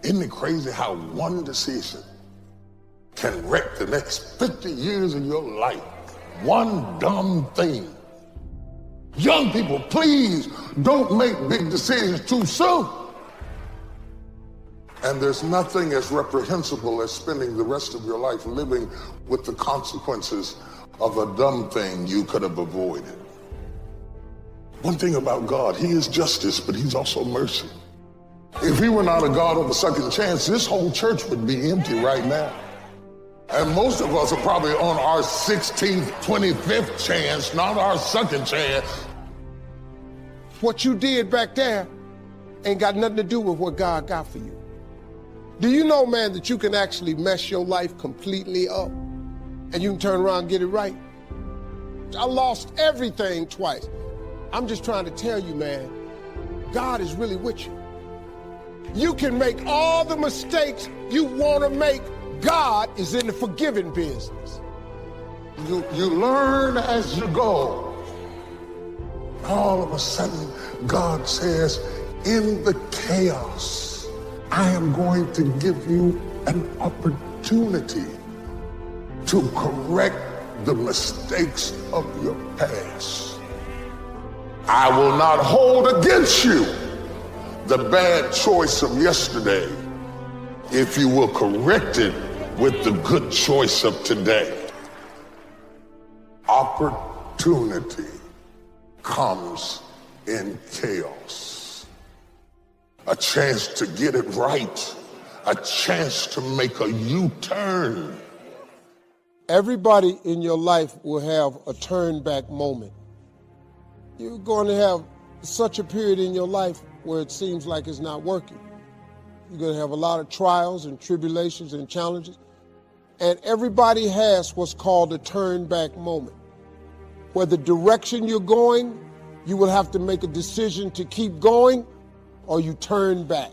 Isn't it crazy how one decision can wreck the next 50 years of your life? One dumb thing. Young people, please don't make big decisions too soon. And there's nothing as reprehensible as spending the rest of your life living with the consequences of a dumb thing you could have avoided. One thing about God, he is justice, but he's also mercy. If he were not a God of a second chance, this whole church would be empty right now. And most of us are probably on our 16th, 25th chance, not our second chance. What you did back there ain't got nothing to do with what God got for you. Do you know, man, that you can actually mess your life completely up and you can turn around and get it right? I lost everything twice. I'm just trying to tell you, man, God is really with you. You can make all the mistakes you want to make. God is in the forgiving business. You learn as you go. All of a sudden, God says, in the chaos, I am going to give you an opportunity to correct the mistakes of your past. I will not hold against you the bad choice of yesterday if you will correct it with the good choice of today. Opportunity comes in chaos. A chance to get it right, a chance to make a U-turn. Everybody in your life will have a turn back moment. You're going to have such a period in your life where it seems like it's not working. You're going to have a lot of trials and tribulations and challenges. And everybody has what's called a turn back moment, where the direction you're going, you will have to make a decision to keep going or you turn back.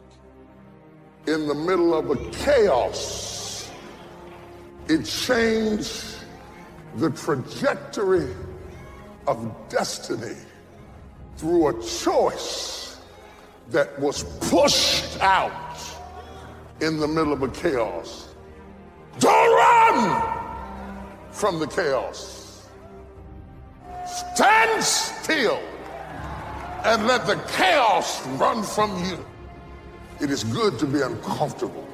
In the middle of a chaos, it changed the trajectory of destiny through a choice that was pushed out in the middle of a chaos. Don't run from the chaos. Stand still and let the chaos run from you. It is good to be uncomfortable.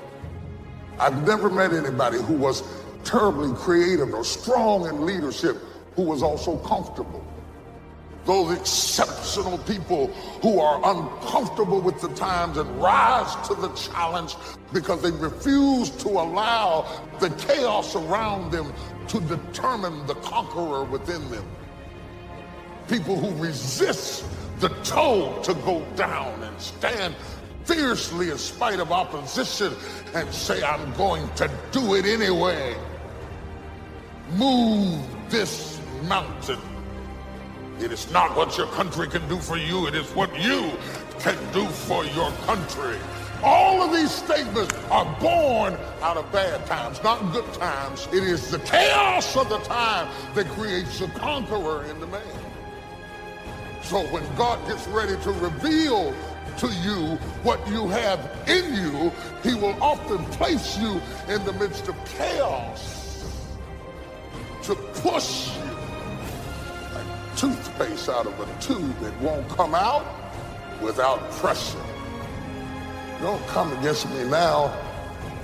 I've never met anybody who was terribly creative or strong in leadership who was also comfortable. Those exceptional people who are uncomfortable with the times and rise to the challenge because they refuse to allow the chaos around them to determine the conqueror within them. People who resist the toll to go down and stand fiercely in spite of opposition and say, I'm going to do it anyway. Move this mountain. It is not what your country can do for you, it is what you can do for your country. All of these statements are born out of bad times, not good times. It is the chaos of the time that creates the conqueror in the man. So when God gets ready to reveal to you what you have in you, he will often place you in the midst of chaos to push you. Toothpaste out of a tube, it won't come out without pressure. Don't come against me now.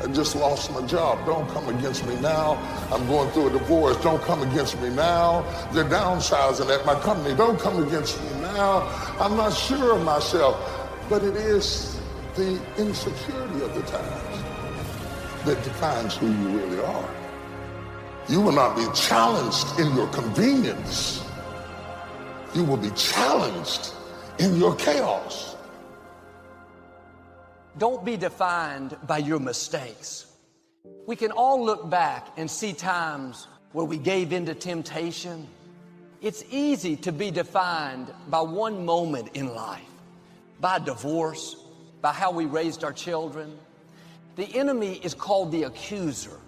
I just lost my job. Don't come against me now. I'm going through a divorce. Don't come against me now. They're downsizing at my company. Don't come against me now. I'm not sure of myself. But it is the insecurity of the times that defines who you really are. You will not be challenged in your convenience. You will be challenged in your chaos. Don't be defined by your mistakes. We can all look back and see times where we gave in to temptation. It's easy to be defined by one moment in life, by divorce, by how we raised our children. The enemy is called the accuser.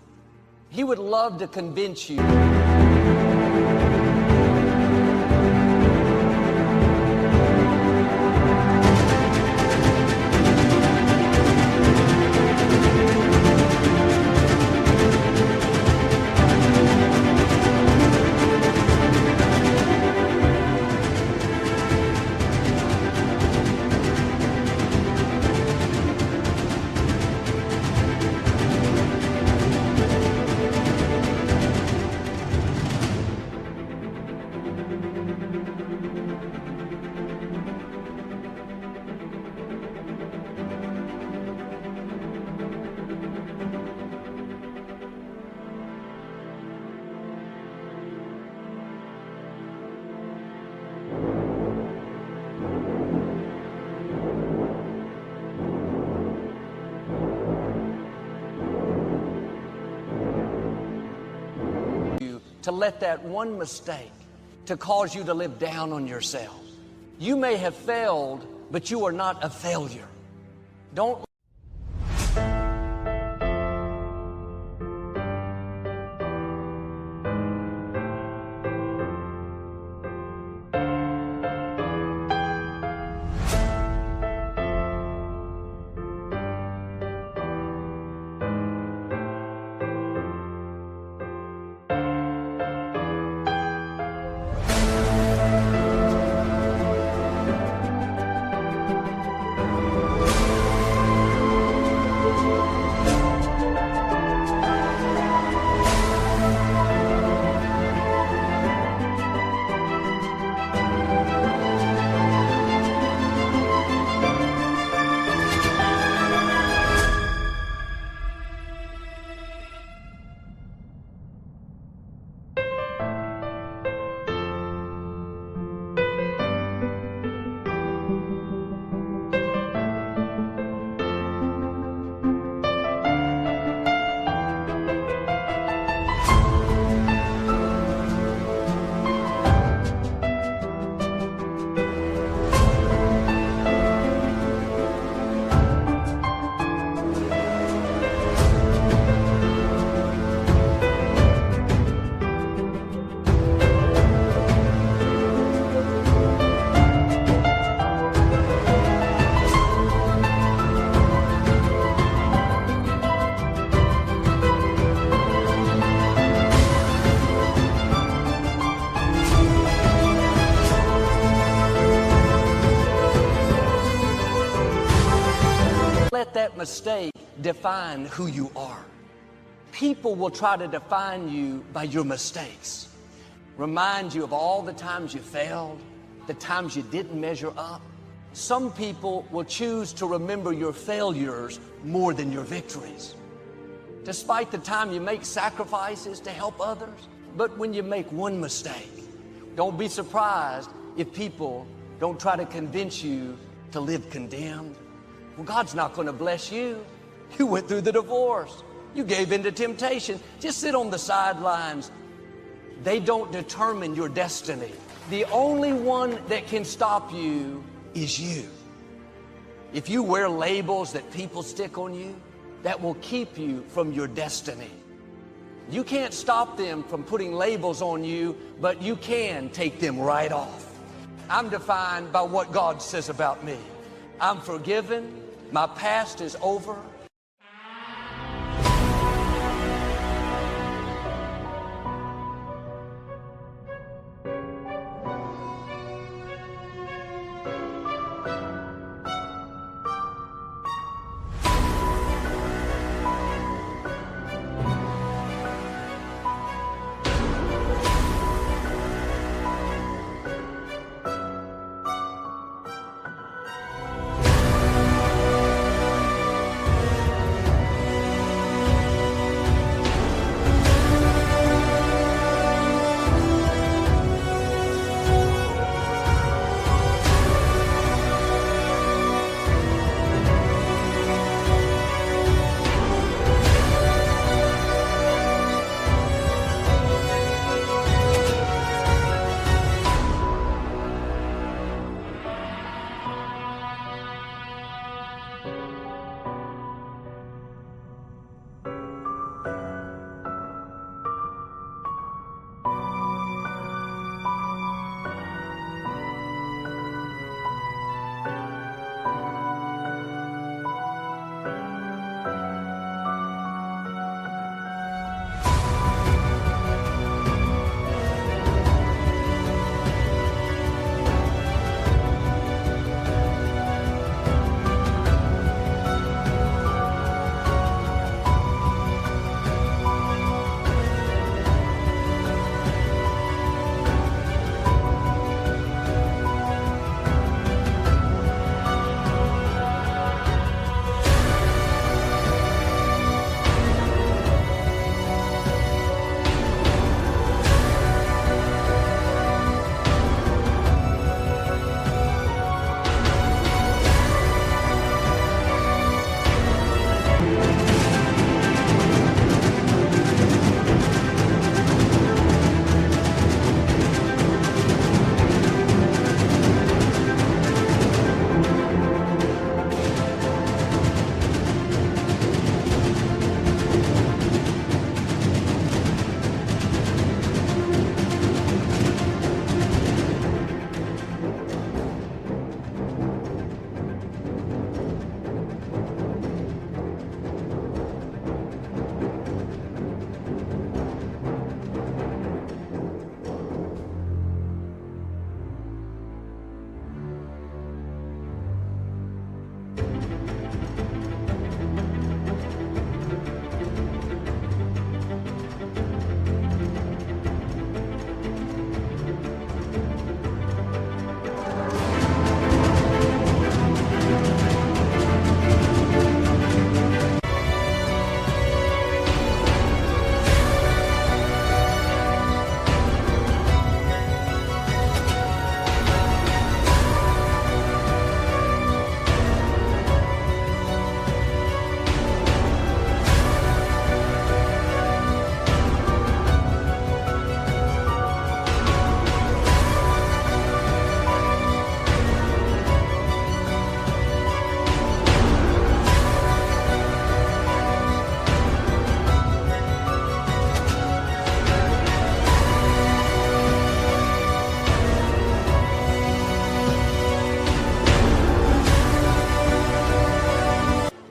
He would love to convince you To let that one mistake to cause you to live down on yourself. You may have failed, but you are not a failure. Don't let that mistake define who you are. People will try to define you by your mistakes. Remind you of all the times you failed, the times you didn't measure up. Some people will choose to remember your failures more than your victories. Despite the time you make sacrifices to help others, but when you make one mistake, don't be surprised if people don't try to convince you to live condemned. Well, God's not going to bless you. You went through the divorce. You gave in to temptation. Just sit on the sidelines. They don't determine your destiny. The only one that can stop you is you. If you wear labels that people stick on you, that will keep you from your destiny. You can't stop them from putting labels on you, but you can take them right off. I'm defined by what God says about me. I'm forgiven. My past is over.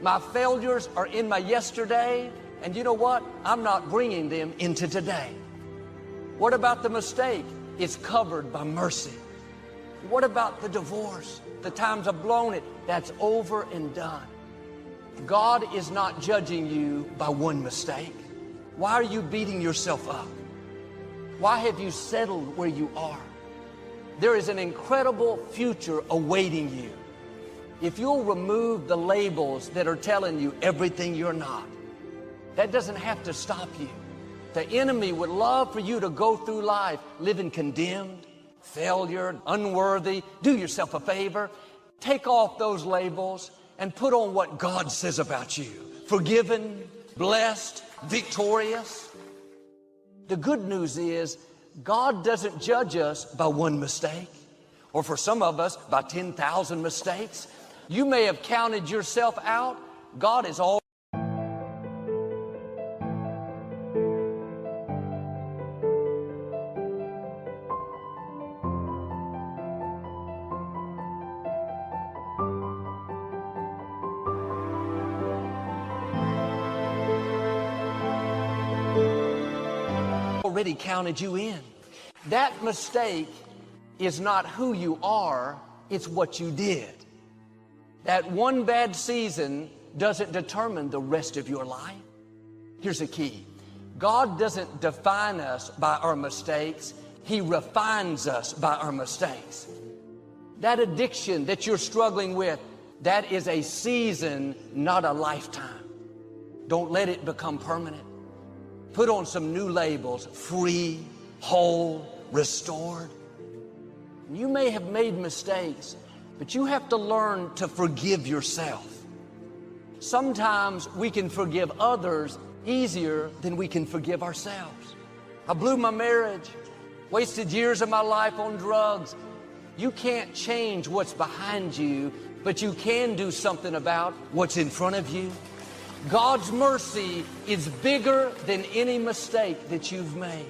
My failures are in my yesterday, and you know what? I'm not bringing them into today. What about the mistake? It's covered by mercy. What about the divorce? The times I've blown it, that's over and done. God is not judging you by one mistake. Why are you beating yourself up? Why have you settled where you are? There is an incredible future awaiting you if you'll remove the labels that are telling you everything you're not. That doesn't have to stop you. The enemy would love for you to go through life living condemned, failure, unworthy. Do yourself a favor. Take off those labels and put on what God says about you. Forgiven, blessed, victorious. The good news is God doesn't judge us by one mistake, or for some of us by 10,000 mistakes. You may have counted yourself out. God is all. Already counted you in. That mistake is not who you are, it's what you did. That one bad season doesn't determine the rest of your life. Here's the key. God doesn't define us by our mistakes. He refines us by our mistakes. That addiction that you're struggling with, that is a season, not a lifetime. Don't let it become permanent. Put on some new labels: free, whole, restored. You may have made mistakes, but you have to learn to forgive yourself. Sometimes we can forgive others easier than we can forgive ourselves. I blew my marriage, wasted years of my life on drugs. You can't change what's behind you, but you can do something about what's in front of you. God's mercy is bigger than any mistake that you've made.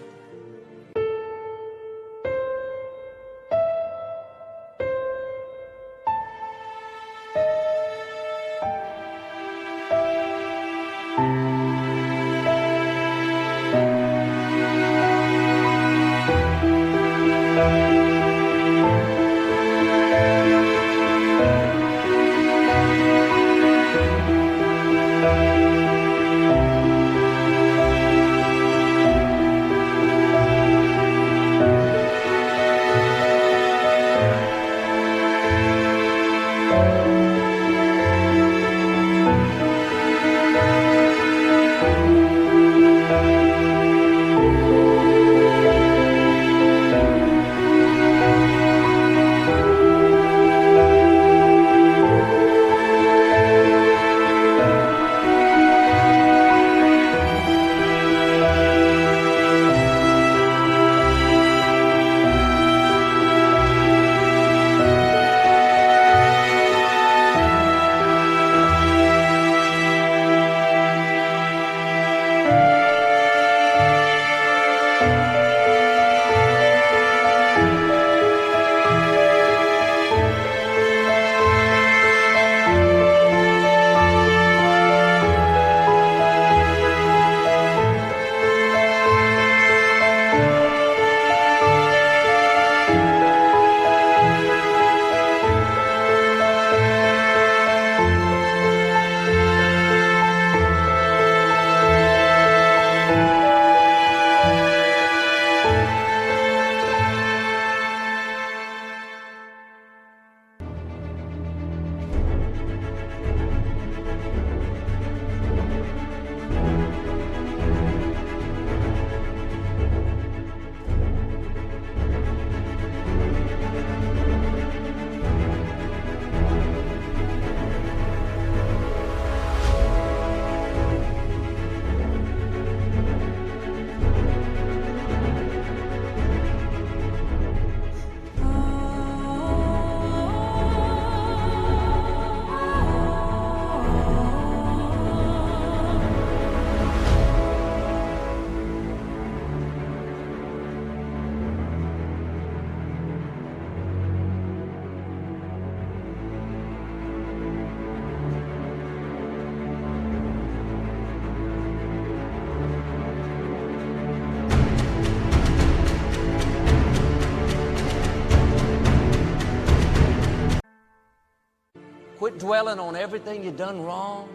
Quit dwelling on everything you done wrong,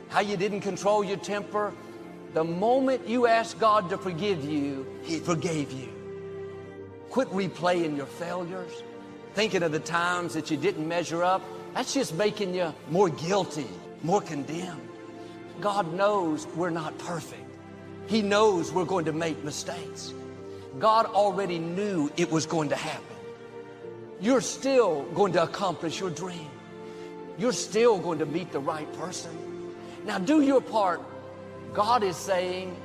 how you didn't control your temper. The moment you asked God to forgive you, He forgave you. Quit replaying your failures, thinking of the times that you didn't measure up. That's just making you more guilty, more condemned. God knows we're not perfect. He knows we're going to make mistakes. God already knew it was going to happen. You're still going to accomplish your dream. You're still going to meet the right person. Now do your part. God is saying,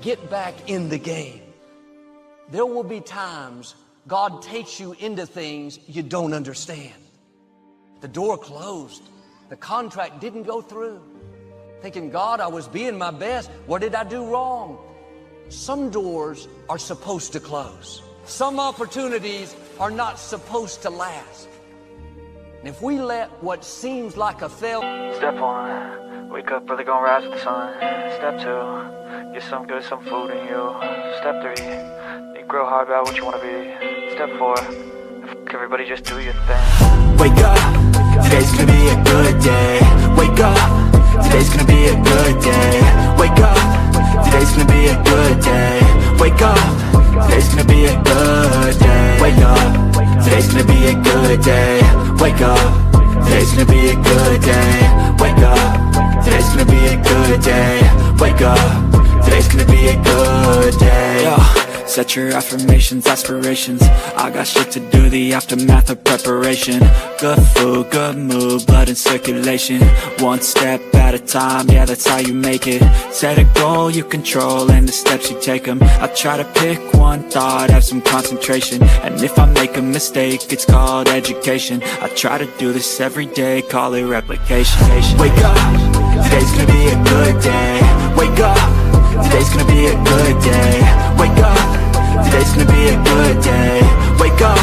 get back in the game. There will be times God takes you into things you don't understand. The door closed. The contract didn't go through. Thinking, God, I was being my best. What did I do wrong? Some doors are supposed to close. Some opportunities are not supposed to last. And if we let what seems like a failure... Step 1, wake up early, gonna rise with the sun. Step 2, get some good, some food in you. Step 3, think real hard about what you wanna be. Step 4, everybody just do your thing. Wake up, today's gonna be a good day. Wake up, today's gonna be a good day. Wake up, today's gonna be a good day. Wake up, today's gonna be a good day. Wake up, today's gonna be a good day. Wake up, today's gonna be a good day. Wake up, today's gonna be a good day. Wake up, today's gonna be a good day. Yo, set your affirmations, aspirations. I got shit to do, the aftermath of preparation. Good food, good mood, blood in circulation. One step at a time, yeah, that's how you make it. Set a goal you control and the steps you take them. I try to pick one thought, have some concentration. And if I make a mistake, it's called education. I try to do this every day, call it replication. Wake up, today's gonna be a good day. Wake up, today's gonna be a good day. Wake up, today's gonna be a good day. Wake up,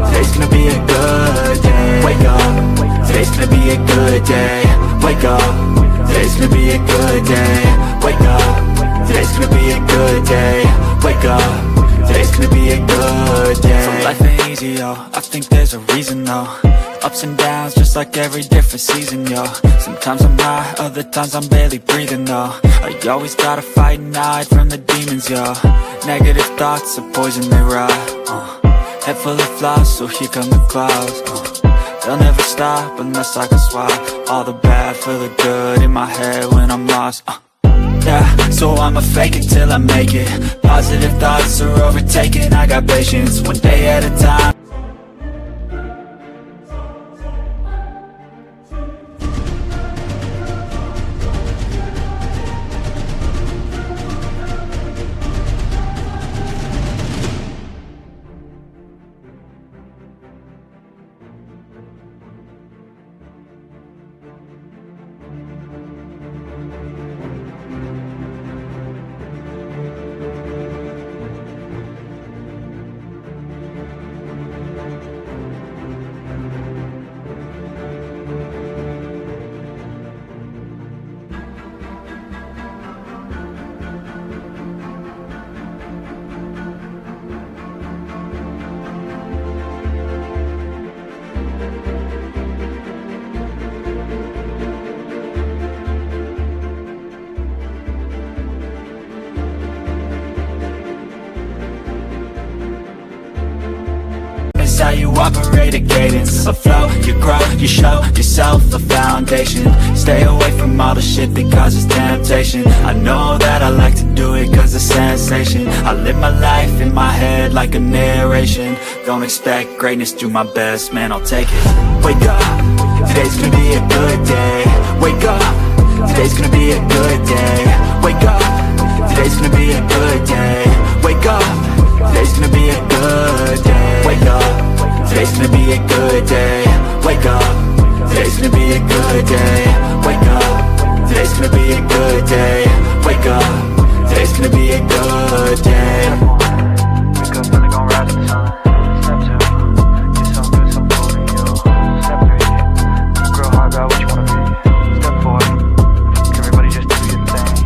today's gonna be a good day. Wake up, today's gonna be a good day. Wake up, today's gonna be a good day. Wake up, today's gonna be a good day. Wake up, today's gonna be a good day. So life ain't easy, yo, I think there's a reason, though. Ups and downs, just like every different season, yo. Sometimes I'm high, other times I'm barely breathing, though. I always gotta fight and hide from the demons, yo. Negative thoughts are poison, they rot. Head full of flies, so here come the clouds. They'll never stop unless I can swap all the bad for the good in my head when I'm lost. Yeah, so I'ma fake it till I make it. Positive thoughts are overtaken, I got patience, one day at a time. How you operate a cadence, a flow, you grow, you show yourself a foundation. Stay away from all the shit that causes temptation. I know that I like to do it cause it's sensation. I live my life in my head like a narration. Don't expect greatness, do my best, man, I'll take it. Wake up, today's gonna be a good day. Wake up, today's gonna be a good day. Wake up, today's gonna be a good day. Wake up, today's gonna be a good day. Wake up, today's gonna be a good day. Wake up, today's gonna be a good day. Wake up, today's gonna be a good day. Wake up, today's gonna be a good day. Wake up early, gonna rise with the sun. Step 2, get some good, some food in you. Step 3, think real hard about what you wanna be. Step 4, everybody just do your thing.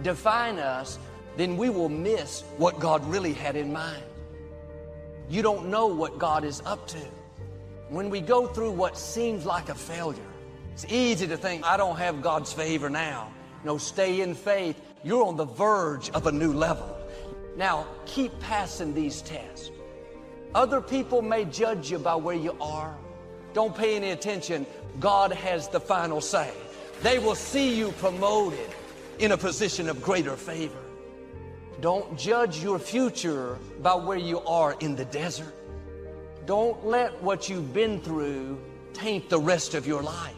Define us, then we will miss what God really had in mind. You don't know what God is up to. When we go through what seems like a failure, it's easy to think, I don't have God's favor now. No, stay in faith. You're on the verge of a new level. Now, keep passing these tests. Other people may judge you by where you are. Don't pay any attention. God has the final say. They will see you promoted in a position of greater favor. Don't judge your future by where you are in the desert. Don't let what you've been through taint the rest of your life.